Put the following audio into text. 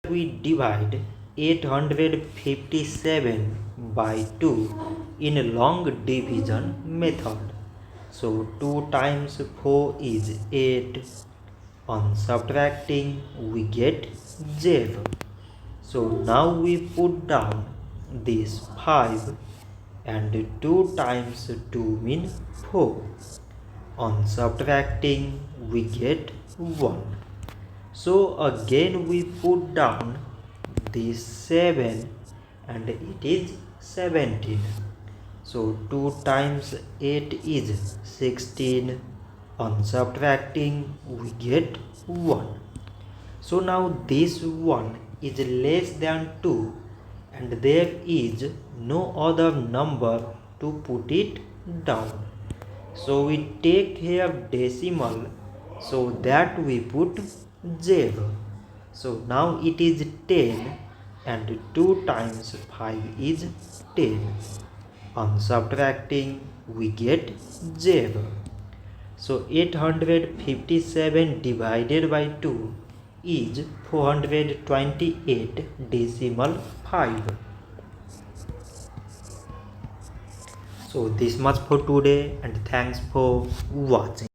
we divide 857 by 2 in a long division method. So 2 times 4 is 8. On subtracting we get 0. So now we put down this 5 and 2 times 2 mean 4. On subtracting we get 1. So again we put down this 7 and it is 17. So 2 times 8 is 16. On subtracting we get 1. So now this 1 is less than 2 and there is no other number to put it down. So we take here decimal so that we put 0. So now it is 10 and 2 times 5 is 10. On subtracting we get 0. So 857 divided by 2 is 428 decimal 5. So this much for today and thanks for watching.